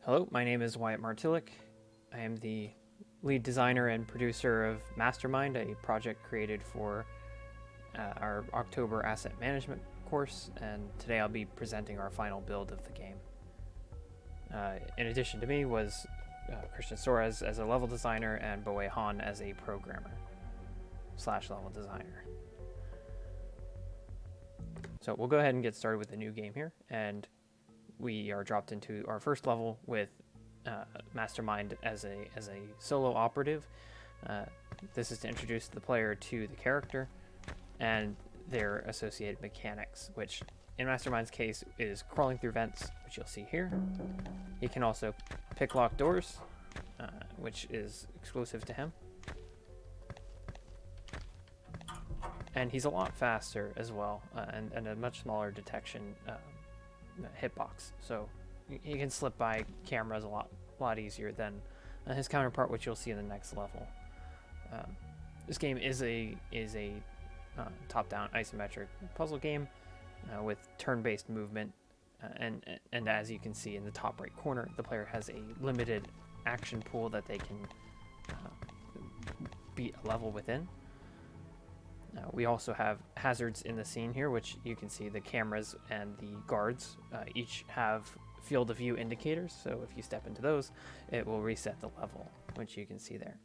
Hello, my name is Wyatt Martillick. I am the lead designer and producer of Mastermind, a project created for our October asset management course, and today I'll be presenting our final build of the game. In addition to me was Christian Soares as a level designer and Boe Han as a programmer / level designer. So we'll go ahead and get started with the new game here, and we are dropped into our first level with Mastermind as a solo operative. This is to introduce the player to the character and their associated mechanics, which in Mastermind's case is crawling through vents, which you'll see here. He can also pick lock doors, which is exclusive to him. And he's a lot faster as well, and a much smaller detection hitbox, so he can slip by cameras a lot easier than his counterpart, which you'll see in the next level. This game is a top-down isometric puzzle game with turn-based movement, and as you can see in the top right corner, the player has a limited action pool that they can beat a level within. We also have hazards in the scene here, which you can see the cameras and the guards each have field of view indicators, so if you step into those, it will reset the level, which you can see there.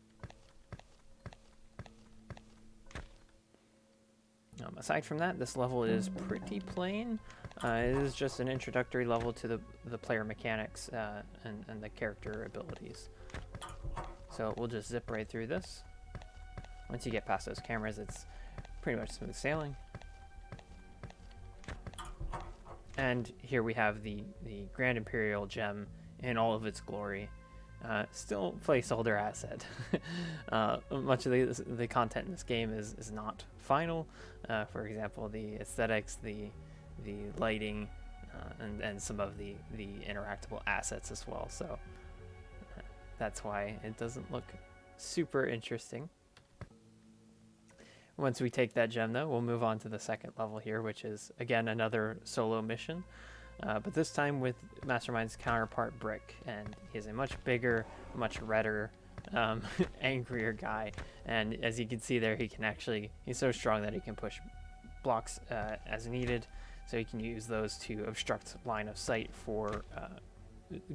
Aside from that, this level is pretty plain. It is just an introductory level to the player mechanics and the character abilities. So we'll just zip right through this. Once you get past those cameras, it's pretty much smooth sailing. And here we have the Grand Imperial Gem in all of its glory. Still placeholder asset. Much of the content in this game is not final. For example, the aesthetics, the lighting, and some of the interactable assets as well. So that's why it doesn't look super interesting. Once we take that gem, though, we'll move on to the second level here, which is, again, another solo mission. But this time with Mastermind's counterpart, Brick. And he's a much bigger, much redder, angrier guy. And as you can see there, he's so strong that he can push blocks as needed. So he can use those to obstruct line of sight for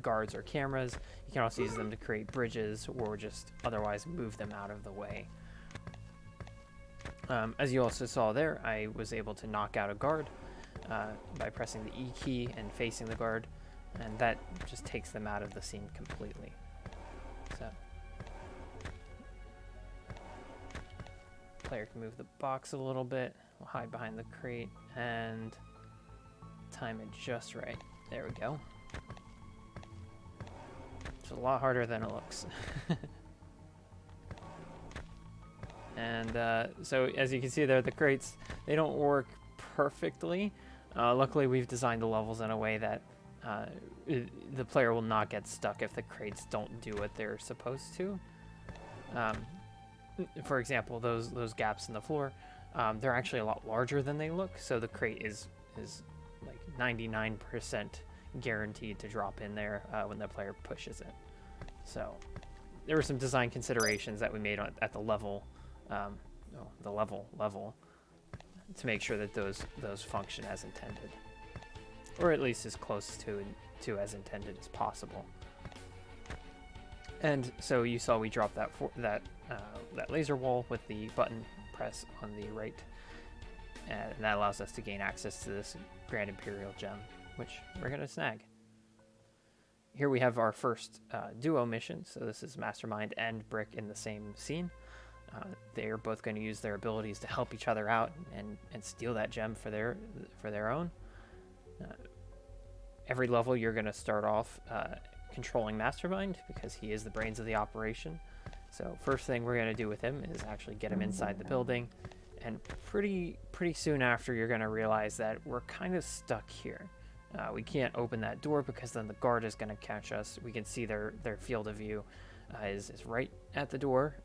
guards or cameras. You can also use them to create bridges or just otherwise move them out of the way. As you also saw there, I was able to knock out a guard by pressing the E key and facing the guard, and that just takes them out of the scene completely. So, player can move the box a little bit, we'll hide behind the crate, and time it just right. There we go. It's a lot harder than it looks. And so as you can see there, the crates, they don't work perfectly. Luckily, we've designed the levels in a way that the player will not get stuck if the crates don't do what they're supposed to. For example, those gaps in the floor, they're actually a lot larger than they look, so the crate is like 99% guaranteed to drop in there when the player pushes it. So there were some design considerations that we made at the level level to make sure that those function as intended, or at least as close to as intended as possible. And so you saw we dropped that laser wall with the button press on the right, and that allows us to gain access to this Grand Imperial Gem, which we're going to snag. Here we have our first duo mission. So this is Mastermind and Brick in the same scene. They're both going to use their abilities to help each other out and steal that gem for their own. Every level you're going to start off controlling Mastermind because he is the brains of the operation. So first thing we're going to do with him is actually get him inside the building, and pretty soon after you're going to realize that we're kind of stuck here. We can't open that door because then the guard is going to catch us. We can see their field of view is right at the door.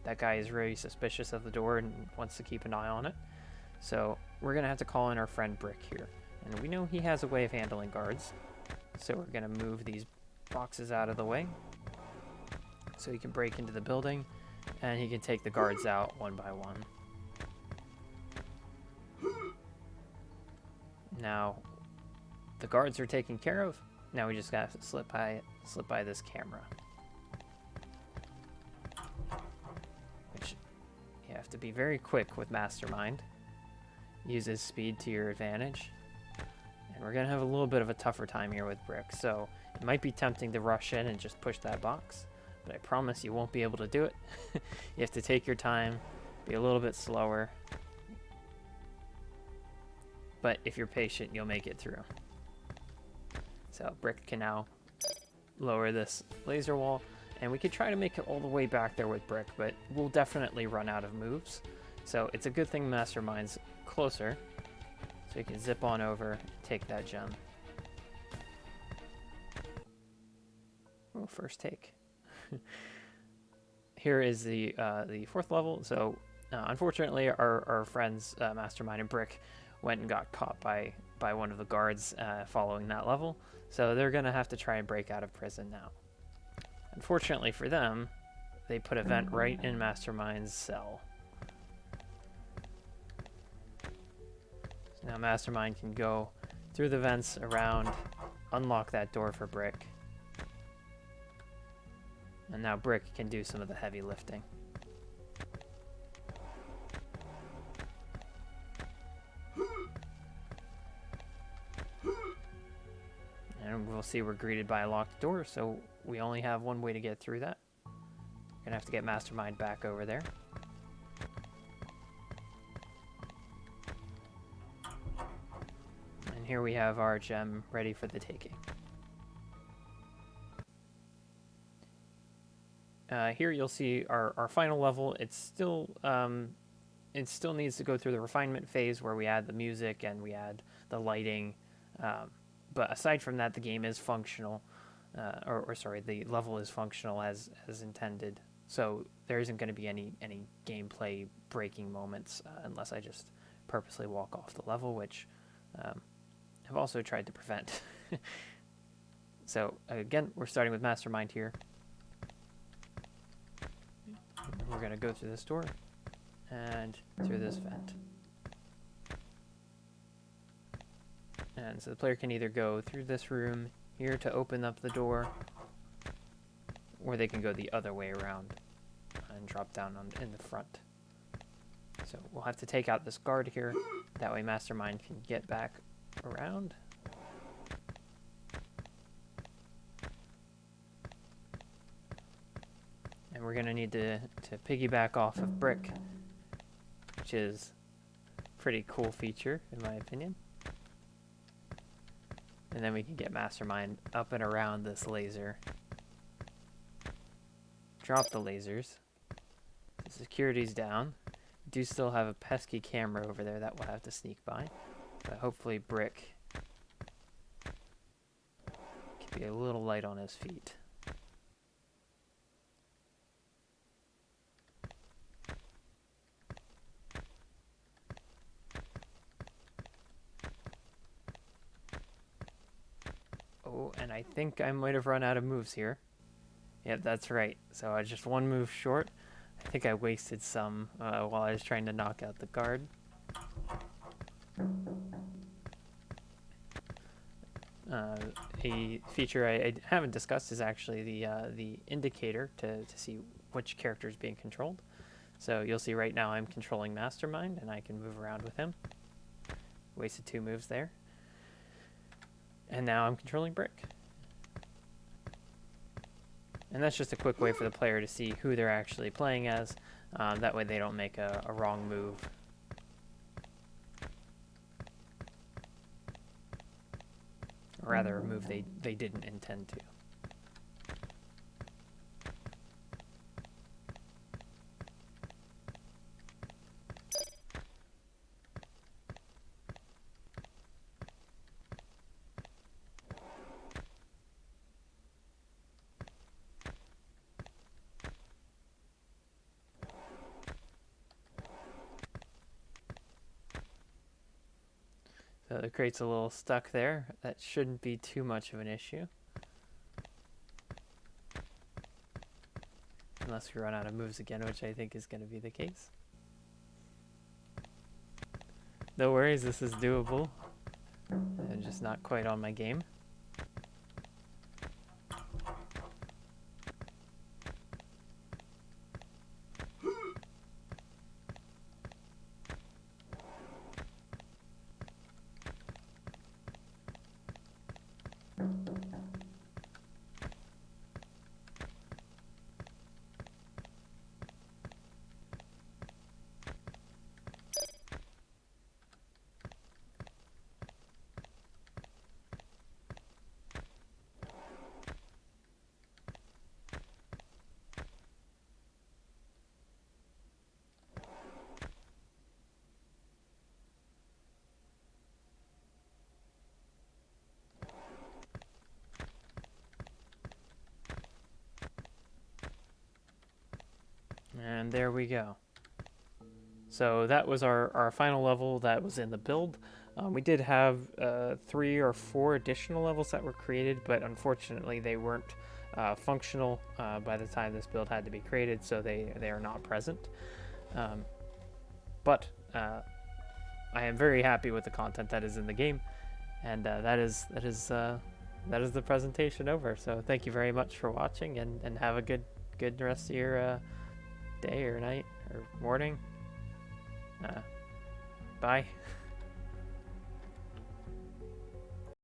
That guy is very suspicious of the door and wants to keep an eye on it. So we're going to have to call in our friend Brick here. And we know he has a way of handling guards. So we're going to move these boxes out of the way so he can break into the building and he can take the guards out one by one. Now the guards are taken care of. Now we just got to slip by this camera, which you have to be very quick with Mastermind. Use his speed to your advantage. And we're going to have a little bit of a tougher time here with Brick, so it might be tempting to rush in and just push that box, but I promise you won't be able to do it. You have to take your time, be a little bit slower, but if you're patient, you'll make it through. So Brick can now lower this laser wall, and we could try to make it all the way back there with Brick, but we'll definitely run out of moves. So it's a good thing Mastermind's closer, so you can zip on over and take that gem. Oh, first take. Here is the fourth level. So unfortunately, our friends Mastermind and Brick went and got caught by one of the guards following that level. So they're gonna have to try and break out of prison now. Unfortunately for them, they put a vent right in Mastermind's cell. So now Mastermind can go through the vents around, unlock that door for Brick. And now Brick can do some of the heavy lifting. And we'll see we're greeted by a locked door, so we only have one way to get through that. We're gonna have to get Mastermind back over there. And here we have our gem ready for the taking. Here you'll see our final level. It still needs to go through the refinement phase where we add the music and we add the lighting. But aside from that, the game is functional, the level is functional as intended. So there isn't going to be any gameplay breaking moments unless I just purposely walk off the level, which I've also tried to prevent. So again, we're starting with Mastermind here. We're going to go through this door and through this vent. And so the player can either go through this room here to open up the door, or they can go the other way around and drop down in the front. So we'll have to take out this guard here. That way Mastermind can get back around. And we're going to need to piggyback off of Brick, which is a pretty cool feature in my opinion. And then we can get Mastermind up and around this laser. Drop the lasers. The security's down. We do still have a pesky camera over there that we'll have to sneak by. But hopefully Brick can be a little light on his feet. Oh, and I think I might have run out of moves here. Yep, that's right. So I was just one move short. I think I wasted some while I was trying to knock out the guard. A feature I haven't discussed is actually the indicator to see which character is being controlled. So you'll see right now I'm controlling Mastermind and I can move around with him. Wasted 2 moves there. And now I'm controlling Brick. And that's just a quick way for the player to see who they're actually playing as. That way they don't make a wrong move. Or rather, a move they didn't intend to. So So the crate's a little stuck there. That shouldn't be too much of an issue. Unless we run out of moves again, which I think is going to be the case. No worries, this is doable. I'm just not quite on my game. And there we go. So that was our final level that was in the build. We did have 3 or 4 additional levels that were created, but unfortunately they weren't functional by the time this build had to be created, so they are not present. But I am very happy with the content that is in the game, and that is the presentation over. So thank you very much for watching, and have a good rest of your day or night or morning. Bye.